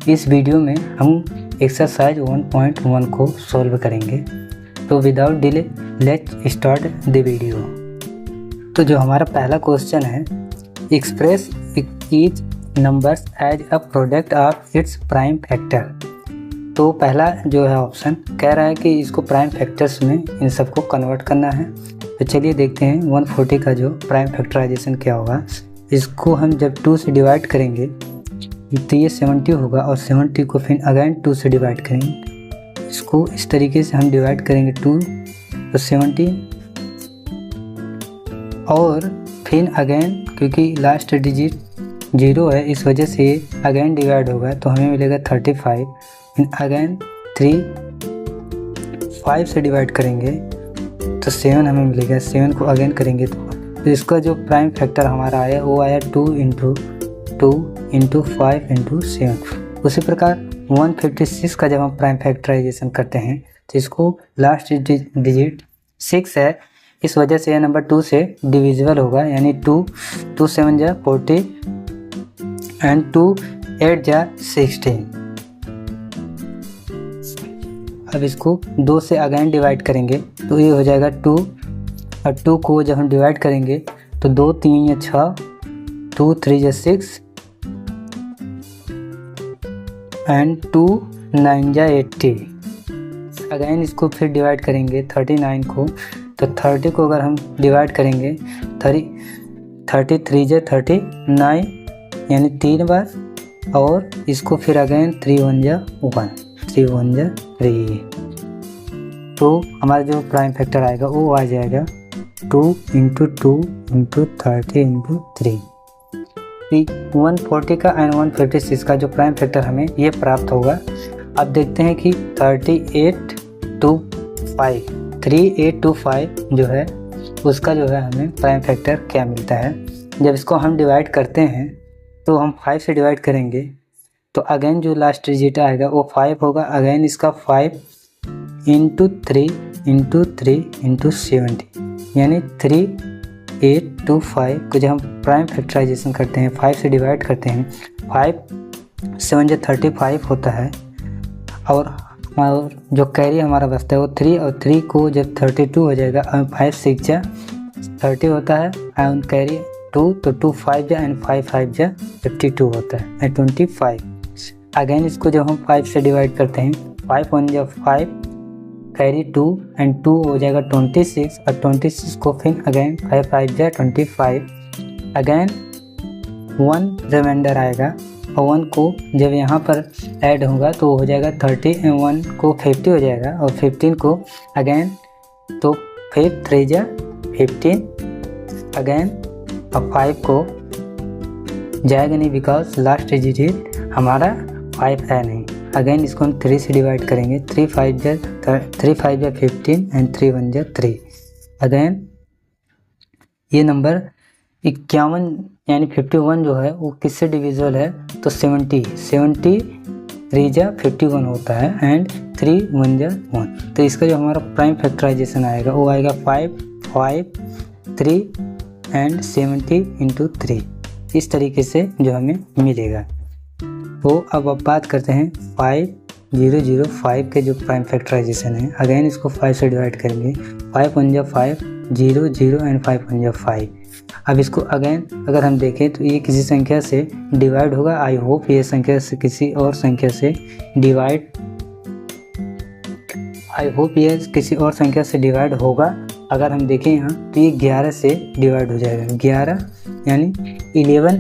इस वीडियो में हम एक्सरसाइज 1.1 को सॉल्व करेंगे। तो without delay let's start the video. तो जो हमारा पहला क्वेश्चन है, express each numbers as a product of its prime factor. तो पहला जो है ऑप्शन कह रहा है कि इसको प्राइम फैक्टर्स में इन सबको कन्वर्ट करना है। तो चलिए देखते हैं 140 का जो प्राइम फैक्टराइजेशन क्या होगा। इसको हम जब 2 से डिवाइड करेंगे तो ये 70 होगा और 70 को फिर अगेन 2 से डिवाइड करेंगे। इसको इस तरीके से हम डिवाइड करेंगे 2 तो 70 और फिर अगेन क्योंकि लास्ट डिजिट 0 है इस वजह से अगेन डिवाइड होगा तो हमें मिलेगा 35। फिर अगेन 5 से डिवाइड करेंगे तो 7 हमें मिलेगा। 7 को अगेन करेंगे तो इसका जो प्राइम फैक्टर हमारा आया वो आया 2 इंटू 5 इंटू 7। उसी प्रकार 156 का जब हम प्राइम फैक्टराइजेशन करते हैं तो इसको लास्ट डिजिट 6 है इस वजह से यह नंबर 2 से डिविजिबल होगा, यानी 2 7 जा 40 एंड 2 8 जा 16। अब इसको 2 से अगेन डिवाइड करेंगे तो ये हो जाएगा 2 और 2 को जब हम डिवाइड करेंगे तो 2 3 या 6 2 3 या 6 एंड 2 9 जा 80। अगेन इसको फिर डिवाइड करेंगे 39 को, तो 30 को अगर हम डिवाइड करेंगे 33 जा 39 यानी 3 बार, और इसको फिर अगेन 3 1 जा 1 3 1 जा 3। तो हमारा जो प्राइम फैक्टर आएगा वो आ जाएगा 2 इंटू 2 इंटू 30 इंटू 3। 140 का एंड 156 का जो प्राइम फैक्टर हमें ये प्राप्त होगा। अब देखते हैं कि 3825 जो है उसका जो है हमें प्राइम फैक्टर क्या मिलता है। जब इसको हम डिवाइड करते हैं तो हम 5 से डिवाइड करेंगे तो अगेन जो लास्ट डिजिट आएगा वो 5 होगा। अगेन इसका 5 इंटू 3 इंटू 3 इंटू 70 यानी 3825 को जब हम प्राइम फैक्टराइजेशन करते हैं 5 से डिवाइड करते हैं 5 7 जा 35 होता है, और जो कैरी हमारा बचता है वो 3, और 3 को जब 32 हो जाएगा और 5 6 जा 30 होता है एंड कैरी 2 तो 2 5 जा एंड 5 5 जा 52 होता है एंड 25। अगेन इसको जब हम 5 से डिवाइड करते हैं 5 1 जा 5 कैरी 2 एंड 2 हो जाएगा 26, और 26 को फिर अगेन 5 5 जा 25। अगेन 1 रिमाइंडर आएगा और 1 को जब यहाँ पर ऐड होगा तो हो जाएगा 30 एंड 1 को 50 हो जाएगा, और 15 को अगेन तो फिर 3 जा 15 अगेन, और 5 को जाएगा नहीं बिकॉज लास्ट डिजिट हमारा 5 है नहीं। अगेन इसको हम 3 से डिवाइड करेंगे 3 5 जा 15 एंड 3 1 जा 3। अगेन ये नंबर 51 यानी 51 जो है वो किससे डिविजिबल है तो 70 3 जा 51 होता है एंड 3 1 जा 1। तो इसका जो हमारा प्राइम फैक्टराइजेशन आएगा वो आएगा 5 5 3 एंड 70 इंटू 3। इस तरीके से जो हमें मिलेगा। तो अब बात करते हैं 5005 के जो प्राइम फैक्टराइजेशन है। अगेन इसको 5 से डिवाइड करेंगे 5 1 जा 5 0 0 एंड 5 1 जा 5। अब इसको अगेन अगर हम देखें तो ये किसी संख्या से डिवाइड होगा। आई होप ये संख्या से किसी और संख्या से डिवाइड होगा। अगर हम देखें यहाँ तो ये 11 से डिवाइड हो जाएगा। 11 यानी 11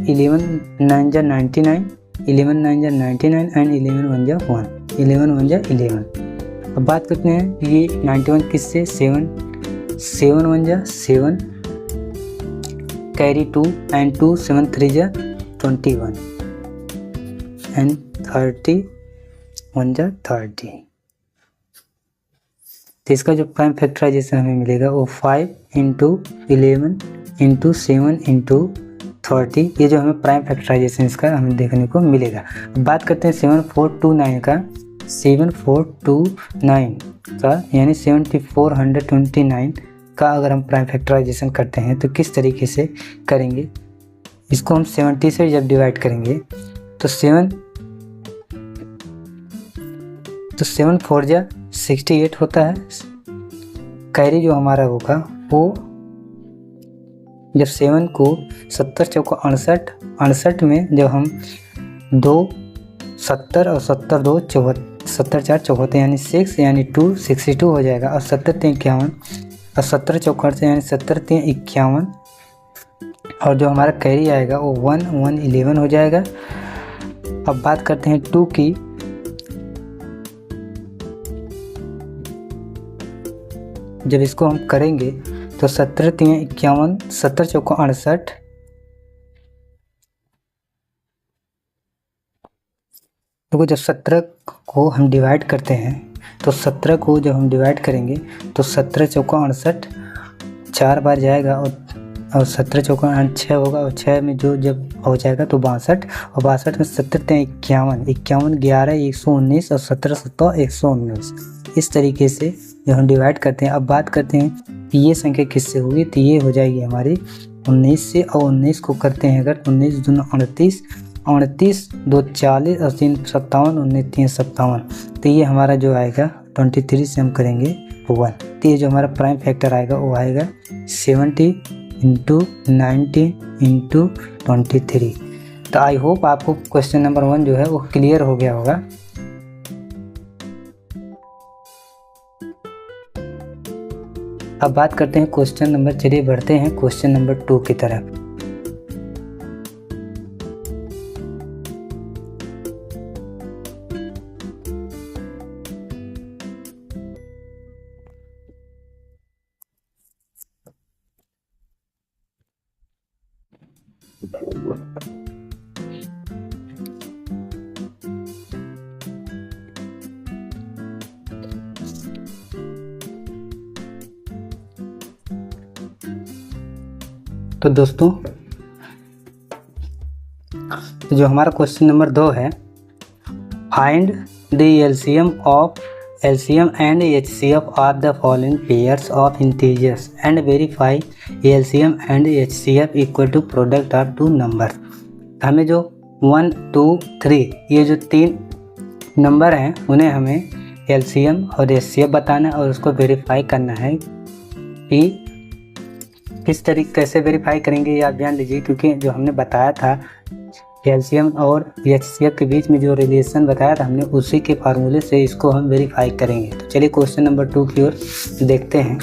9 जा 99 11 9 जा 99 एंड 11 1 जा 1 11 1 जा 11। अब बात करते हैं ये 91 किससे 7 1 जा 7 कैरी 2 एंड 2 7 3 जा 21 एंड 30 1 जा 30। तो इसका जो प्राइम फैक्टराइजेशन हमें मिलेगा वो 5 इंटू 11 इंटू 7 इंटू 30। ये जो हमें प्राइम फैक्टराइजेशन इसका हमें देखने को मिलेगा। अब बात करते हैं 7429 का 7429 का यानी 7429 का अगर हम प्राइम फैक्टराइजेशन करते हैं तो किस तरीके से करेंगे। इसको हम 70 से जब डिवाइड करेंगे तो 7 तो 7 4 जा 68 होता है। कैरी जो हमारा होगा वो जब 7 को 70 चौका 68, 68 में जब हम 2 70 और 70 2 70 4 74 यानी 6 यानी 2 62 हो जाएगा। और 70 3 51 और 70 चौका से यानी 70 3 51 और जो हमारा कैरी आएगा वो 1 1 11 हो जाएगा। अब बात करते हैं 2 की। जब इसको हम करेंगे तो 70 3 51 70 चौका 68 देखो जब 17 को हम डिवाइड करते हैं तो 17 को जब हम डिवाइड करेंगे तो 17 चौका 68 4 बार जाएगा और 17 चौका 6 होगा और 6 में जो जब हो जाएगा तो 62 और 62 में 70 51 51 11 119 और 17 17 119। इस तरीके से जब हम डिवाइड करते हैं। अब बात करते हैं कि ये संख्या किससे होगी, तो ये हो जाएगी हमारी 19 से। और 19 को करते हैं अगर 19 दूनी 38 38 2 40 और 3 57 19 3 57 तो ये हमारा जो आएगा 23 से हम करेंगे 1 तो ये जो हमारा प्राइम फैक्टर आएगा वो आएगा 70 इंटू 90 इंटू 23। तो आई होप आपको क्वेश्चन नंबर 1 जो है वो क्लियर हो गया होगा। अब बात करते हैं क्वेश्चन नंबर, चलिए बढ़ते हैं क्वेश्चन नंबर 2 की तरफ। तो दोस्तों जो हमारा क्वेश्चन नंबर 2 है, find the LCM and HCF of the following pairs of integers and verify LCM and HCF equal to product of 2 number. हमें जो 1 2 3 ये जो 3 नंबर हैं उन्हें हमें एलसीएम और एचसीएफ बताना है और उसको वेरीफाई करना है कि किस तरीके कैसे वेरीफाई करेंगे ये आप जान लीजिए, क्योंकि जो हमने बताया था एलसीएम और एचसीएफ के बीच में जो रिलेशन बताया था हमने उसी के फार्मूले से इसको हम वेरीफाई करेंगे। तो चलिए क्वेश्चन नंबर 2 की ओर देखते हैं।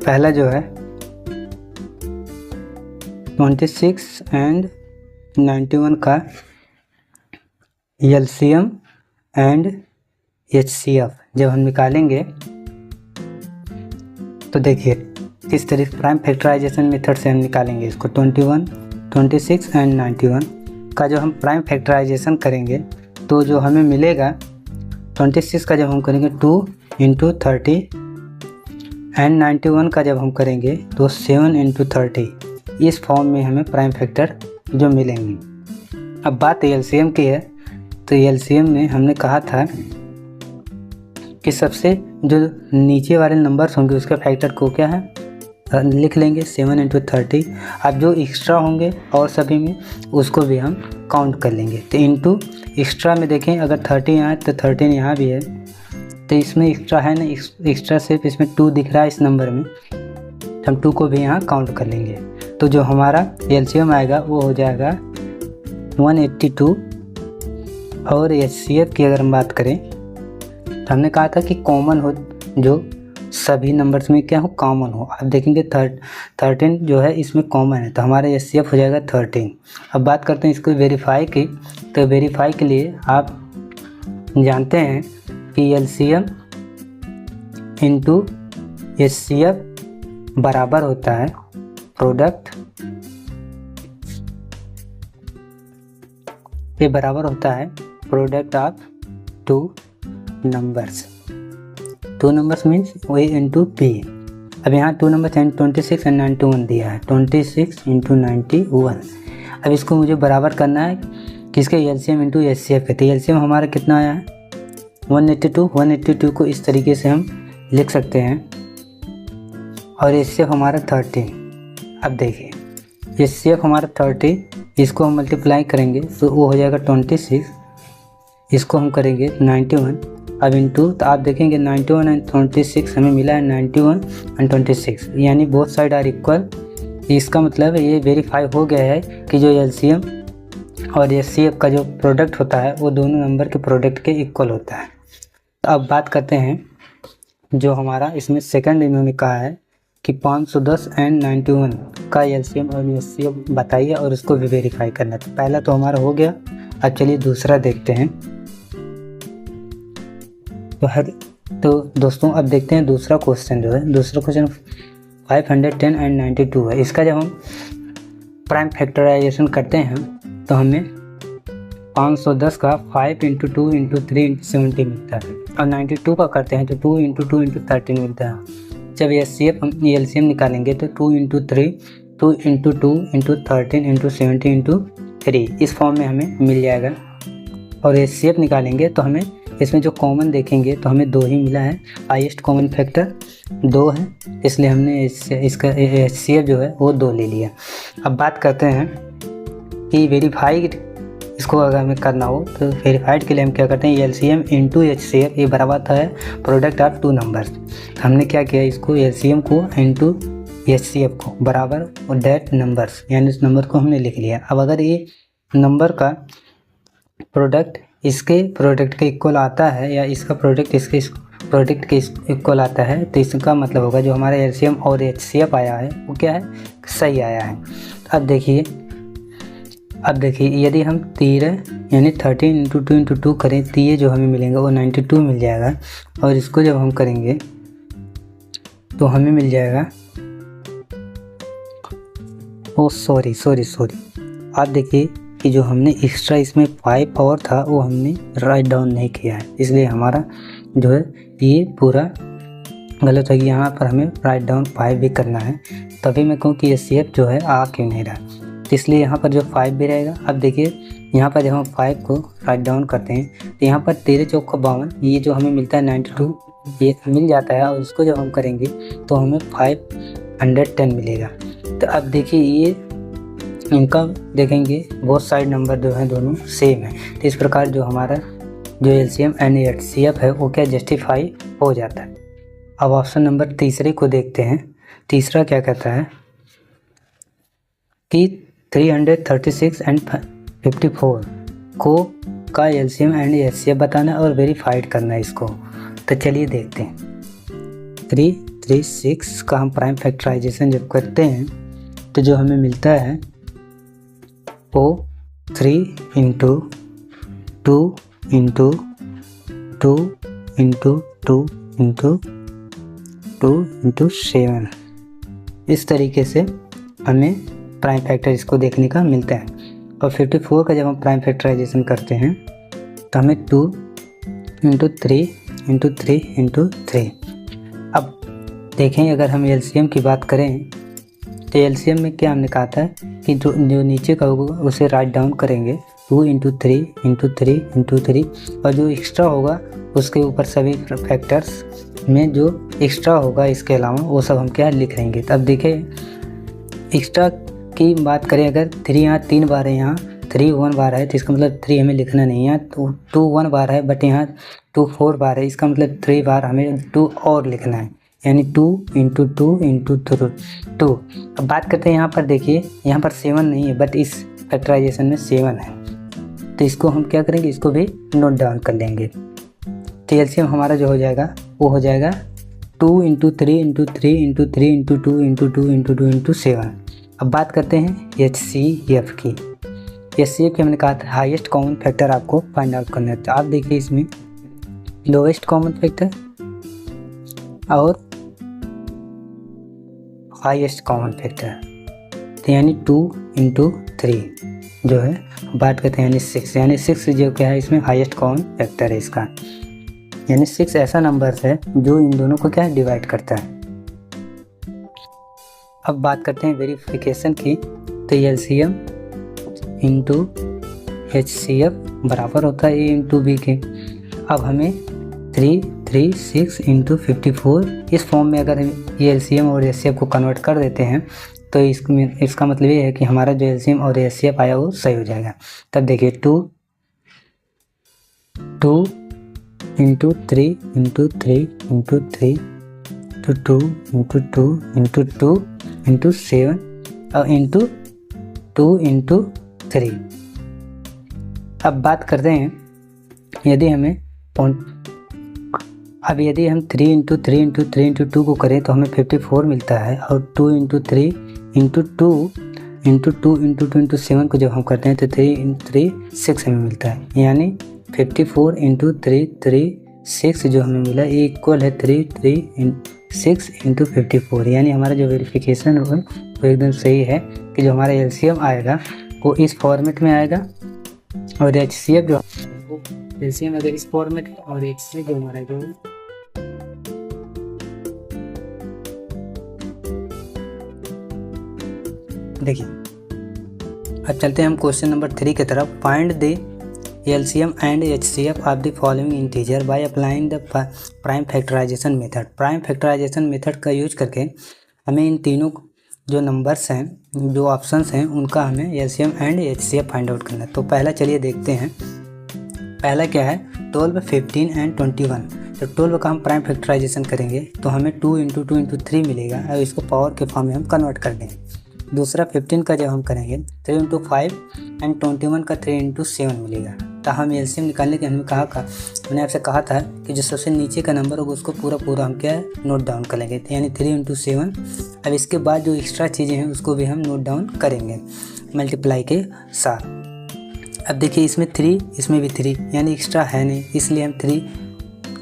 पहला जो है 26 एंड 91 का एलसीएम एंड एचसीएफ जब हम निकालेंगे तो देखिए किस तरीके प्राइम फैक्टराइजेशन मेथड से हम निकालेंगे इसको। 21 26 एंड 91 का जो हम प्राइम फैक्टराइजेशन करेंगे तो जो हमें मिलेगा 26 का जब हम करेंगे 2 इंटू 30 एंड 91 का जब हम करेंगे तो 7 इंटू 30। इस फॉर्म में हमें प्राइम फैक्टर जो मिलेंगे। अब बात एलसीएम की है, तो एलसीएम में हमने कहा था कि सबसे जो नीचे वाले नंबर्स होंगे उसके फैक्टर को क्या है लिख लेंगे 7 इंटू 30। अब जो एक्स्ट्रा होंगे और सभी में उसको भी हम काउंट कर लेंगे। तो इंटू एक्स्ट्रा में देखें अगर 30 यहाँ है तो 13 यहाँ भी है, तो इसमें एक्स्ट्रा है ना, एक्स्ट्रा सिर्फ इसमें 2 दिख रहा है इस नंबर में, हम 2 को भी यहाँ काउंट कर लेंगे। तो जो हमारा एलसीएम आएगा वो हो जाएगा 182। और एचसीएफ की अगर हम बात करें तो हमने कहा था कि कॉमन हो, जो सभी नंबर्स में क्या हो कॉमन हो। आप देखेंगे 13 जो है इसमें कॉमन है तो हमारा एचसीएफ हो जाएगा 13। अब बात करते हैं इसको वेरीफाई की। तो वेरीफाई के लिए आप जानते हैं कि एलसीएम इंटू एचसीएफ बराबर होता है प्रोडक्ट, ये बराबर होता है product of 2 numbers. 2 numbers means A into P. अब यहाँ 2 नंबर 26 एंड 91 दिया है, 26 इंटू 91। अब इसको मुझे बराबर करना है किसके, एलसीएम इंटू एचसीएफ के। तो एलसीएम हमारा कितना आया है 182। 182 को इस तरीके से हम लिख सकते हैं और एचसीएफ हमारा 30। अब देखिए एचसीएफ हमारा 30, इसको हम मल्टीप्लाई करेंगे तो वो हो जाएगा 26 इसको हम करेंगे 91, अब इंटू, तो आप देखेंगे 91 एंड 26 हमें मिला है 91 एंड 26, यानी बोथ साइड आर इक्वल। इसका मतलब ये वेरीफाई हो गया है कि जो एलसीएम और एचसीएफ का जो प्रोडक्ट होता है वो दोनों नंबर के प्रोडक्ट के इक्वल होता है। तो अब बात करते हैं जो हमारा इसमें सेकंड इन्होंने कहा है कि 510 एंड 91 का एलसीएम और एचसीएफ बताइए और उसको भी वेरीफाई करना है। तो पहला तो हमारा हो गया, अब चलिए दूसरा देखते हैं। तो दोस्तों अब देखते हैं दूसरा क्वेश्चन जो है, दूसरा क्वेश्चन 510 एंड 92 है। इसका जब हम प्राइम फैक्टराइजेशन करते हैं तो हमें 510 का 5 × 2 × 3 × 70 मिलता है, और 92 का करते हैं तो 2 × 2 × 13 मिलता है। जब एचसीएफ हम एलसीएम निकालेंगे तो 2 × 3, 2 × 2 × 13 × 70 × 3 इस फॉर्म में हमें मिल जाएगा। और एचसीएफ निकालेंगे तो हमें इसमें जो कॉमन देखेंगे तो हमें 2 ही मिला है, हाईएस्ट कॉमन फैक्टर 2 है, इसलिए हमने इसका एचसीएफ जो है वो 2 ले लिया। अब बात करते हैं कि वेरीफाइड इसको अगर हमें करना हो तो वेरीफाइड के लिए हम क्या करते हैं, एलसीएम इंटू एचसीएफ ये बराबर था है प्रोडक्ट ऑफ 2 नंबर्स। हमने क्या किया, इसको एलसीएम को इंटू एचसीएफ को बराबर और डेट नंबर्स, यानी इस नंबर को हमने लिख लिया। अब अगर ये नंबर का प्रोडक्ट इसके प्रोडक्ट के इक्वल आता है या इसका प्रोडक्ट इसके प्रोडक्ट के इक्वल आता है तो इसका मतलब होगा जो हमारा एलसीएम और एचसीएफ आया है वो क्या है, सही आया है। अब देखिए यदि हम 13 यानी 13 × 2 × 2 करें तो ये जो हमें मिलेंगे वो 92 मिल जाएगा, और इसको जब हम करेंगे तो हमें मिल जाएगा, ओ सॉरी आप देखिए कि जो हमने एक्स्ट्रा इसमें 5 और था वो हमने राइट डाउन नहीं किया है, इसलिए हमारा जो है ये पूरा गलत है कि यहाँ पर हमें राइट डाउन 5 भी करना है। तभी मैं कहूँ कि ये सेफ जो है आ क्यों नहीं रहा, तो इसलिए यहाँ पर जो 5 भी रहेगा। अब देखिए यहाँ पर जब हम 5 को राइट डाउन करते हैं तो यहाँ पर 13 × 52 ये जो हमें मिलता है 92 ये मिल जाता है, और इसको जब हम करेंगे तो हमें 510 मिलेगा। तो अब देखिए ये इनका देखेंगे बहुत साइड नंबर जो है दोनों सेम है, तो इस प्रकार जो हमारा जो एलसीएम एंड एचसीएफ है वो क्या जस्टिफाई हो जाता है। अब ऑप्शन नंबर तीसरे को देखते हैं। तीसरा क्या कहता है कि 336 एंड 54 को का एलसीएम एंड एचसीएफ बताना है और वेरीफाइड करना है इसको। तो चलिए देखते हैं। 336 का हम प्राइम फैक्टराइजेशन जब करते हैं तो जो हमें मिलता है वो 3 × 2 × 2 × 2 × 7 इस तरीके से हमें प्राइम फैक्टर इसको देखने का मिलता है। और 54 का जब हम प्राइम फैक्टराइजेशन करते हैं तो हमें 2 × 3 × 3 × 3। अब देखें अगर हम एलसीएम की बात करें तो एलसीएम में क्या हमने कहा था कि जो नीचे का होगा उसे राइट डाउन करेंगे 2 × 3 × 3 × 3, और जो एक्स्ट्रा होगा उसके ऊपर सभी फैक्टर्स में जो एक्स्ट्रा होगा इसके अलावा वो सब हम क्या लिख लेंगे। तो अब देखिए एक्स्ट्रा की बात करें, अगर 3 यहाँ 3 बार है, यहाँ 3 1 बार है तो इसका मतलब 3 हमें लिखना नहीं है, तो 2 1 बार है बट यहाँ 2 4 बार है, इसका मतलब 3 बार हमें 2 और लिखना है, यानी 2 × 2 × 2। अब बात करते हैं यहाँ पर, देखिए यहाँ पर 7 नहीं है बट इस फैक्टराइजेशन में 7 है, तो इसको हम क्या करेंगे, इसको भी नोट डाउन कर लेंगे। तो एलसीएम हमारा जो हो जाएगा वो हो जाएगा 2 × 3 × 3 × 3 × 2 × 2 × 2 × 7। अब बात करते हैं एचसीएफ की। एचसीएफ की हमने कहा था हाईएस्ट कॉमन फैक्टर आपको फाइंड आउट करना है। तो आप देखिए इसमें लोवेस्ट कॉमन फैक्टर और हाईएस्ट कॉमन फैक्टर, तो यानी 2 × 3 जो है बात करते हैं, यानी 6, यानी 6 जो क्या है इसमें हाईएस्ट कॉमन फैक्टर है इसका, यानी 6 ऐसा नंबर है जो इन दोनों को क्या डिवाइड करता है। अब बात करते हैं वेरिफिकेशन की। तो एलसीएम इंटू एचसीएफ बराबर होता है ए × बी के। अब हमें 336 × 54 इस फॉर्म में अगर हम ये एलसीएम और एचसीएफ को कन्वर्ट कर देते हैं तो इसका मतलब ये है कि हमारा जो एलसीएम और एचसीएफ आया वो सही हो जाएगा। तब देखिए 2 2 इंटू 3 इंटू 3 इंटू 3 तो 2 इंटू 2 इंटू 2 इंटू 7 और इंटू 2 इंटू 3। अब बात करते हैं यदि हम 3 इंटू 3 इंटू 3 इंटू 2 को करें तो हमें 54 मिलता है, और 2 into 3 into 2 into 2 into 2 into 7 को जब हम करते हैं तो 3 इंटू 3 6 हमें मिलता है, यानी 54 इंटू 3 3 6 जो हमें मिला ये इक्वल है 6 इंटू 54, यानी हमारा जो वेरिफिकेशन होगा वो एकदम सही है कि जो हमारा एलसीएम आएगा वो इस फॉर्मेट में आएगा, और एचसीएफ जो एलसीएम अगर इस फॉर्मेट और एचसीएफ जो हमारा जो देखिए। अब चलते हैं हम क्वेश्चन नंबर 3 की तरफ। Find the LCM and HCF of the following integer by applying the prime factorization method। Prime factorization method का यूज करके हमें इन तीनों जो नंबर्स हैं, जो ऑप्शंस हैं, उनका हमें LCM and HCF find out करना है। तो पहला चलिए देखते हैं। पहला क्या है, 12, 15 एंड 21। तो 12 का हम प्राइम फैक्टराइजेशन करेंगे तो हमें 2 इंटू 2 इंटू 3 मिलेगा, और इसको पावर के फॉर्म में हम कन्वर्ट कर देंगे। दूसरा 15 का जब हम करेंगे 3 इंटू 5 एंड 21 का 3 इंटू 7 मिलेगा। तो हम एलसीएम निकालने के मैंने आपसे कहा था कि जो सबसे नीचे का नंबर होगा उसको पूरा हम क्या है नोट डाउन कर लेंगे, यानी 3 इंटू 7। अब इसके बाद जो एक्स्ट्रा चीज़ें हैं उसको भी हम नोट डाउन करेंगे मल्टीप्लाई के साथ। अब देखिए इसमें 3, इसमें भी 3, यानी एक्स्ट्रा है नहीं, इसलिए हम 3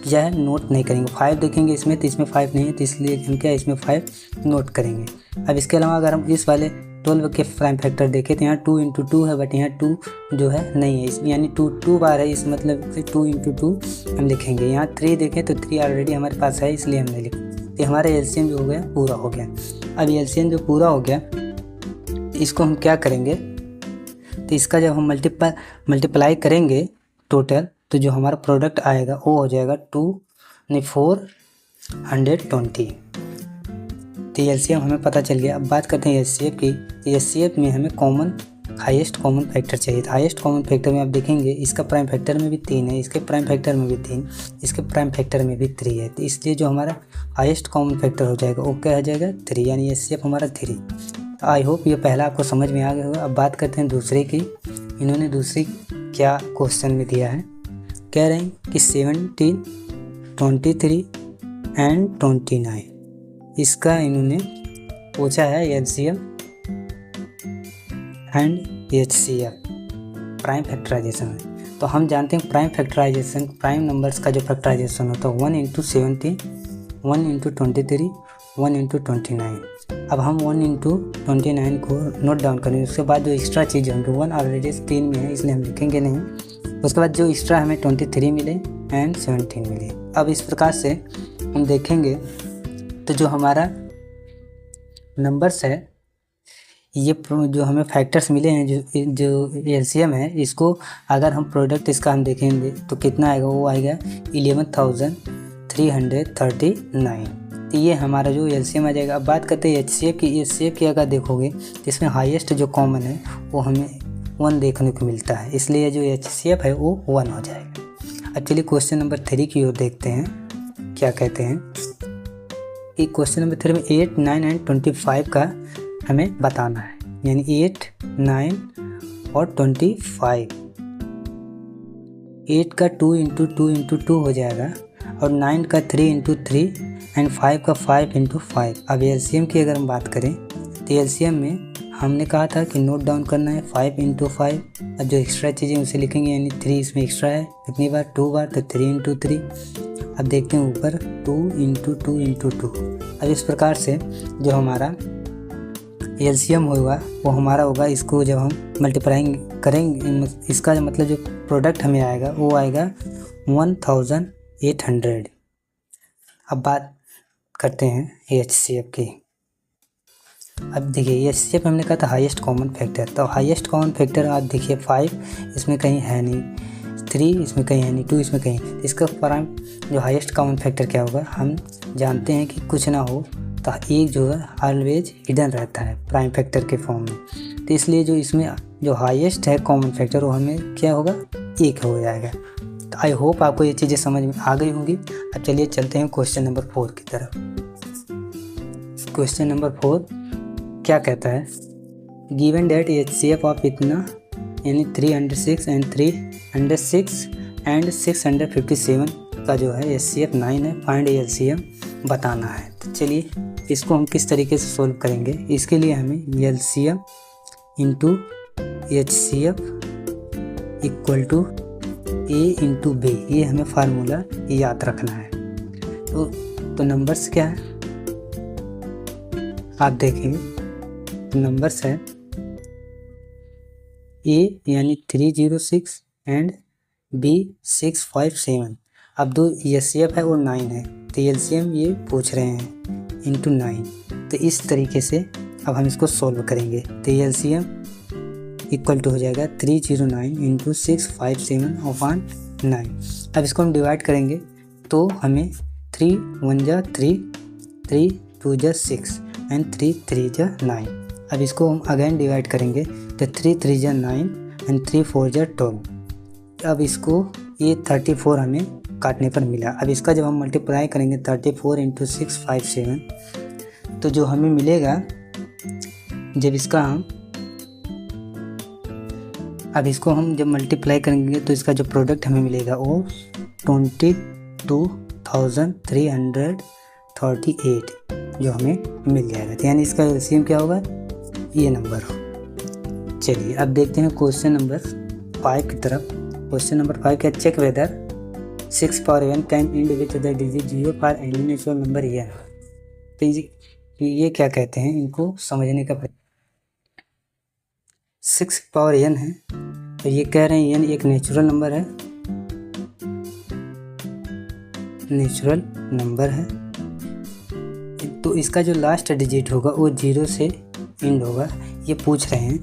जो है नोट नहीं करेंगे। 5 देखेंगे इसमें तो इसमें 5 नहीं है, तो इसलिए हम क्या इसमें 5 नोट करेंगे। अब इसके अलावा अगर हम इस वाले 12 के प्राइम फैक्टर देखें तो यहाँ 2 इंटू 2 है, बट यहाँ 2 जो है नहीं है, इसमें यानी 2 बार है, इस मतलब से 2 इंटू 2 हम लिखेंगे। यहाँ 3 देखें तो 3 ऑलरेडी हमारे पास है, इसलिए हम नहीं लिखें। तो हमारा एलसीएम जो हो गया पूरा हो गया। अब एलसीएम जो पूरा हो गया इसको हम क्या करेंगे, तो इसका जब हम मल्टीप्लाई करेंगे टोटल, तो जो हमारा प्रोडक्ट आएगा वो हो जाएगा 420। तो एलसीएम हमें पता चल गया। अब बात करते हैं एचसीएफ की। एचसीएफ में हमें हाईएस्ट कॉमन फैक्टर चाहिए। तो हाईएस्ट कॉमन फैक्टर में आप देखेंगे इसका प्राइम फैक्टर में भी 3 है, इसके प्राइम फैक्टर में भी 3, इसके प्राइम फैक्टर में भी 3 है। तो इसलिए जो हमारा हाईएस्ट कॉमन फैक्टर हो जाएगा वो क्या हो जाएगा 3, यानी एचसीएफ हमारा 3। तो आई होप ये पहला आपको समझ में आ गया होगा। अब बात करते हैं दूसरे की। इन्होंने दूसरी क्या क्वेश्चन में दिया है, कह रहे हैं कि 17, 23 एंड 29 इसका इन्होंने पूछा है LCM and HCF prime factorization में। तो हम जानते हैं प्राइम फैक्टराइजेशन, प्राइम नंबर्स का जो फैक्टराइजेशन होता है 1 इंटू 17, 1 इंटू 23, 1 इंटू 29। अब हम 1 इंटू 29 को नोट डाउन करेंगे। उसके बाद जो एक्स्ट्रा चीज़ होंगे 1 ऑलरेडी स्क्रीन में है इसलिए हम लिखेंगे नहीं। उसके बाद जो एक्स्ट्रा हमें 23 मिले एंड 17 मिले। अब इस प्रकार से हम देखेंगे तो जो हमारा नंबर्स है, ये जो हमें फैक्टर्स मिले हैं, जो एलसीएम है, इसको अगर हम प्रोडक्ट इसका हम देखेंगे तो कितना आएगा, वो आएगा 11,339। तो ये हमारा जो एलसीएम आ जाएगा। अब बात करते हैं एचसीएफ की। एचसीएफ की अगर देखोगे तो इसमें हाईएस्ट जो कॉमन है वो हमें 1 देखने को मिलता है, इसलिए जो एचसीएफ है वो 1 हो जाएगा। अब चलिए क्वेश्चन नंबर 3 की ओर देखते हैं क्या कहते हैं। कि क्वेश्चन नंबर 3 में 8, 9 एंड 25 का हमें बताना है, यानी 8, 9 और 25। 8 का 2 इंटू 2 इंटू 2 हो जाएगा, और 9 का 3 इंटू 3 एंड 5 का 5 इंटू 5। अब एलसीएम की अगर हम बात करें तो एलसीएम में हमने कहा था कि नोट डाउन करना है 5 इंटू 5। अब जो एक्स्ट्रा चीज़ें उसे लिखेंगे, यानी 3 इसमें एक्स्ट्रा है, कितनी बार 2 बार, तो 3 इंटू 3। अब देखते हैं ऊपर 2 इंटू 2 इंटू 2। अब इस प्रकार से जो हमारा एलसीएम होगा वो हमारा होगा, इसको जब हम मल्टीप्लाइंग करेंगे, इसका मतलब जो प्रोडक्ट हमें आएगा वो आएगा 1800। अब बात करते हैं एचसीएफ की। अब देखिए एचसीएफ हमने कहा था हाईएस्ट कॉमन फैक्टर। तो हाईएस्ट कॉमन फैक्टर आप देखिए 5 इसमें कहीं है नहीं, 3 इसमें कहीं है नहीं, 2 इसमें कहीं। इसका प्राइम जो हाईएस्ट कॉमन फैक्टर क्या होगा, हम जानते हैं कि कुछ ना हो तो एक जो है ऑलवेज हिडन रहता है प्राइम फैक्टर के फॉर्म में। तो इसलिए जो इसमें जो हाईएस्ट है कॉमन फैक्टर वो हमें क्या होगा 1 हो जाएगा। तो आई होप आपको ये चीज़ें समझ में आ गई होंगी। अब चलिए चलते हैं क्वेश्चन नंबर 4 की तरफ। क्वेश्चन नंबर 4 क्या कहता है, गिवन डेट HCF ऑफ इतना यानी 306 एंड 657 का जो है HCF 9 है, फाइंड LCM बताना है। तो चलिए इसको हम किस तरीके से सोल्व करेंगे। इसके लिए हमें LCM into HCF equal to A into B, ये हमें फार्मूला याद रखना है। तो नंबर्स क्या है आप देखेंगे, तो नंबर्स है A यानी 306 एंड B 657। अब दो HCF है और 9 है, तो LCM ये पूछ रहे हैं इंटू 9। तो इस तरीके से अब हम इसको सोल्व करेंगे। तो LCM इक्वल टू हो जाएगा 309 इंटू 657 अपॉन 9। अब इसको हम डिवाइड करेंगे तो हमें 3 1 जा 3, 3 2 जा 6 एंड 3 3 जा 9। अब इसको हम अगेन डिवाइड करेंगे तो 3 3 जा 9 एंड 3 4 जा 12। अब इसको ये 34 हमें काटने पर मिला। अब इसका जब हम मल्टीप्लाई करेंगे 34 इंटू 657, तो जो हमें मिलेगा जब इसका हम अब इसको हम जब मल्टीप्लाई करेंगे तो इसका जो प्रोडक्ट हमें मिलेगा वो 22,338 जो हमें मिल जाएगा। तो यानी इसका LCM क्या होगा, ये नंबर हो। चलिए अब देखते हैं क्वेश्चन नंबर 5 की तरफ। क्वेश्चन नंबर 5 क्या, check whether 6 power n can end with the digit 0 for any natural number n। तो ये क्या कहते हैं, इनको समझने का 6 पावर n है, तो ये कह रहे हैं n एक नेचुरल नंबर है, नेचुरल नंबर है। तो इसका जो लास्ट डिजिट होगा वो 0 से एंड होगा, ये पूछ रहे हैं।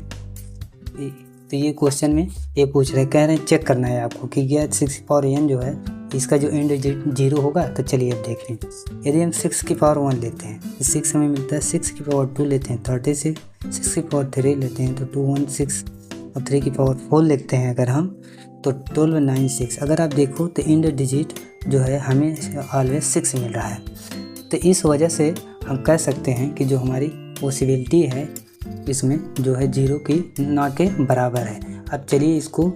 तो ये क्वेश्चन में ये पूछ रहे हैं, कह रहे हैं चेक करना है आपको कि क्या 6 पावर n जो है इसका जो एंड डिजिट 0 होगा। तो चलिए अब देख लें। यदि हम 6 की पावर 1 लेते हैं तो 6 हमें मिलता है, 6 की पावर 2 लेते हैं 36, 6 की पावर 3 लेते हैं तो 216 और 3 की पावर 4 लेते हैं अगर हम तो 1296। अगर आप देखो तो एंड डिजिट जो है हमें ऑलवेज 6 मिल रहा है। तो इस वजह से हम कह सकते हैं कि जो हमारी पॉसिबिलिटी है इसमें जो है 0 की ना के बराबर है। अब चलिए इसको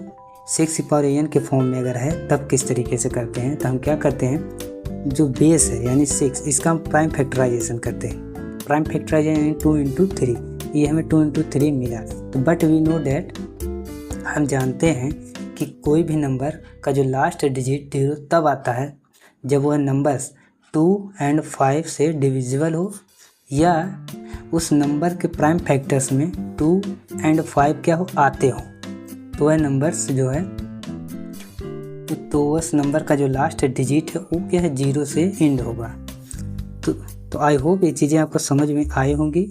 6 पावर n के फॉर्म में अगर है तब किस तरीके से करते हैं। तो हम क्या करते हैं, जो बेस है यानी 6 इसका हम प्राइम फैक्टराइजेशन करते हैं। प्राइम फैक्टराइजेशन यानी 2 इंटू 3, ये हमें 2 इंटू 3 मिला। तो बट वी नो डैट, हम जानते हैं कि कोई भी नंबर का जो लास्ट डिजिट 0 तब आता है जब वह नंबर्स 2 एंड 5 से डिविजिबल हो या उस नंबर के प्राइम फैक्टर्स में 2 एंड 5 क्या हो आते हो। तो वह नंबर्स जो है तो उस नंबर का जो लास्ट डिजिट है वो क्या है 0 से एंड होगा। तो आई होप ये चीज़ें आपको समझ में आई होंगी।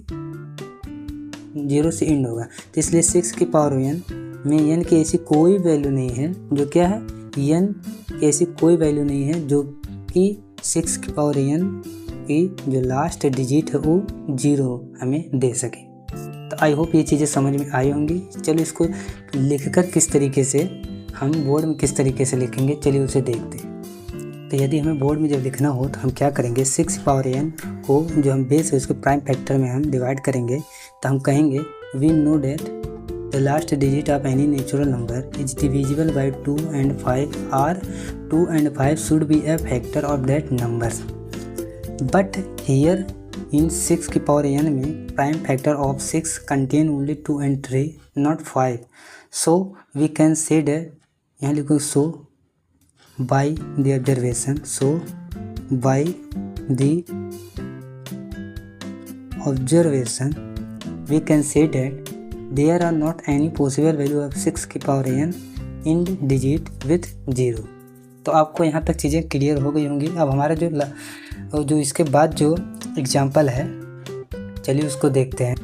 0 से एंड होगा, तो इसलिए 6 की पावर n में n की ऐसी कोई वैल्यू नहीं है जो क्या है, n की ऐसी कोई वैल्यू नहीं है जो कि 6 की पावर n की जो लास्ट डिजिट है वो 0 हमें दे सके। तो आई होप ये चीज़ें समझ में आई होंगी। चलो इसको लिखकर किस तरीके से हम बोर्ड में किस तरीके से लिखेंगे, चलिए उसे देखते हैं। तो यदि हमें बोर्ड में जब लिखना हो तो हम क्या करेंगे, 6 पावर n को जो हम बेस है उसके प्राइम फैक्टर में हम डिवाइड करेंगे। तो हम कहेंगे we know that the last digit of any natural number is divisible by 2 and 5 और 2 and 5 should be a factor of that numbers. But here in 6 की पावर n में prime factor of 6 contain only 2 and 3 not 5। So we can say that, यहाँ लिखो so by the observation, so by the observation we can say that there are not any possible value of 6 की power n in digit with 0। तो आपको यहाँ तक चीज़ें clear हो गई होंगी। अब हमारा जो इसके बाद जो एग्जाम्पल है चलिए उसको देखते हैं।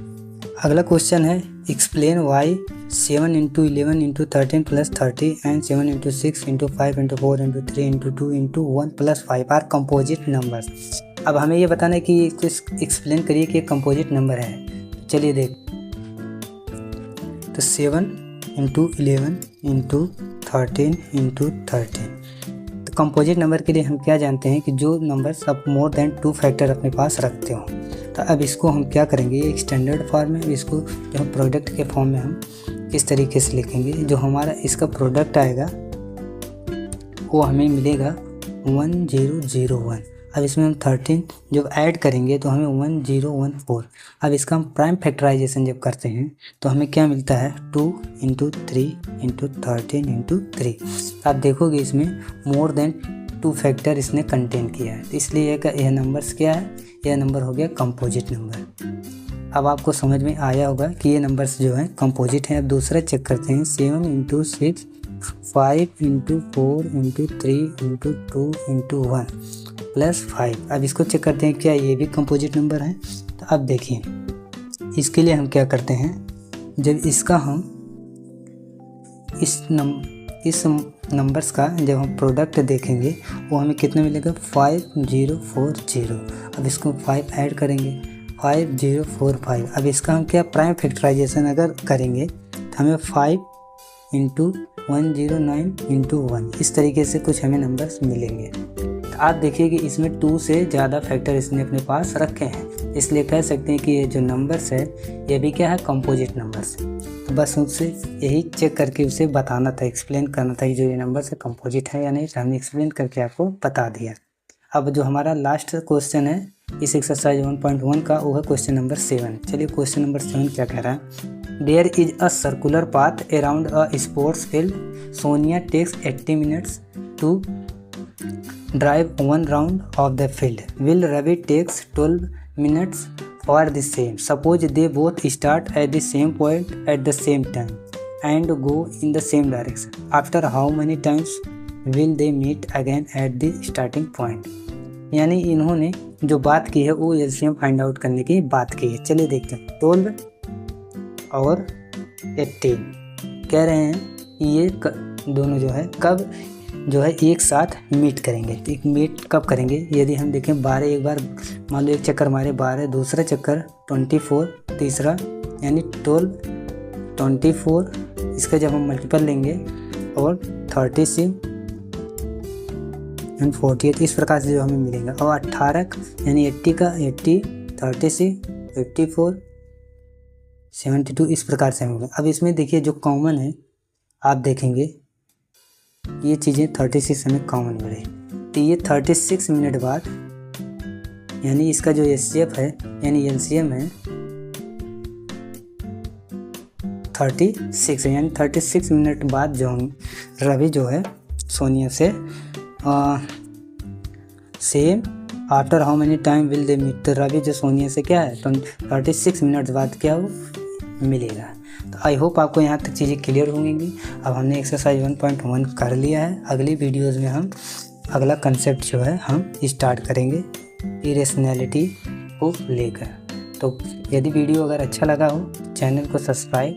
अगला क्वेश्चन है explain why 7 into 11 into 13 plus 30 and 7 into 6 into 5 into 4 into 3 into 2 into 1 plus 5 are composite numbers. अब हमें ये बताना है कि इसको एक्सप्लेन करिए कि कंपोजिट नंबर है। चलिए देख, तो 7 into 11 into 13 into 13 composite number के लिए हम क्या जानते हैं कि जो नंबर्स अब मोर देन 2 फैक्टर अपने पास रखते हो। तो अब इसको हम क्या करेंगे, एक स्टैंडर्ड फॉर्म में, इसको जो प्रोडक्ट के फॉर्म में हम इस तरीके से लिखेंगे। जो हमारा इसका प्रोडक्ट आएगा वो हमें मिलेगा 1001। अब इसमें हम 13 जब ऐड करेंगे तो हमें 1014। अब इसका हम प्राइम फैक्टराइजेशन जब करते हैं तो हमें क्या मिलता है, 2 × 3 × 13 × 3। आप देखोगे इसमें मोर देन 2 फैक्टर इसने कंटेन किया है, इसलिए यह नंबर्स क्या है, यह नंबर हो गया कंपोजिट नंबर। अब आपको समझ में आया होगा कि ये नंबर्स जो हैं कंपोजिट हैं। अब दूसरा चेक करते हैं, 7 × 6 5 × 4 × 3 × 2 × 1 +5। अब इसको चेक करते हैं क्या ये भी कंपोजिट नंबर है। तो अब देखिए इसके लिए हम क्या करते हैं, जब इसका हम इस नंबर्स का जब हम प्रोडक्ट देखेंगे वो हमें कितना मिलेगा, 5040। अब इसको 5 ऐड करेंगे, 5045। अब इसका हम क्या प्राइम फैक्टराइजेशन अगर करेंगे तो हमें 5 × 109 × 1 इस तरीके से कुछ हमें नंबर्स मिलेंगे। तो आप देखिए कि इसमें 2 से ज़्यादा फैक्टर इसने अपने पास रखे हैं, इसलिए कह सकते हैं कि ये जो नंबर्स है ये भी क्या है, कंपोजिट नंबर्स है। तो बस उससे यही चेक करके उसे बताना था, एक्सप्लेन करना था कि जो ये नंबर्स है कंपोजिट है या नहीं। तो हमने एक्सप्लेन करके आपको बता दिया। अब जो हमारा लास्ट क्वेश्चन है इस एक्सरसाइज 1.1 का, वो है क्वेश्चन नंबर 7। चलिए क्वेश्चन नंबर 7 क्या कह रहा है, there is a circular path around a sports field, Sonia takes 80 minutes to drive 1 round of the field, will Ravi takes 12 minutes for the same. Suppose they both start at the same point at the same time and go in the same direction. After how many times will they meet again at the starting point? यानी इन्होंने जो बात की है वो LCM find out करने की बात की है। चलिए देखते हैं, 12 और 18 कह रहे हैं कि ये दोनों जो है कब जो है एक साथ मीट करेंगे। तो एक मीट कब करेंगे, यदि हम देखें 12 एक बार मान लो एक चक्कर मारे 12, दूसरा चक्कर 24, तीसरा यानी 12 24, इसका जब हम मल्टीपल लेंगे और 36 एंड 48 इस प्रकार से जो हमें मिलेगा। और 18 यानी 80 का 80 36 54 72 इस प्रकार से मिलेगा। अब इसमें देखिए जो कॉमन है आप देखेंगे ये चीज़ें 36 हमें कॉमन मिले। तो ये 36 मिनट बाद यानी इसका जो एचसीएफ है यानी एलसीएम है 36, यानी 36 मिनट बाद जो रवि जो है सोनिया से same after how many time will they meet. तो रवि जो सोनिया से क्या है 36 मिनट बाद क्या वो मिलेगा। तो आई होप आपको यहाँ तक चीज़ें क्लियर होंगी। अब हमने एक्सरसाइज 1.1 कर लिया है। अगली वीडियोज़ में हम अगला कंसेप्ट जो है हम स्टार्ट करेंगे इरेशनैलिटी को लेकर। तो यदि वीडियो अगर अच्छा लगा हो चैनल को सब्सक्राइब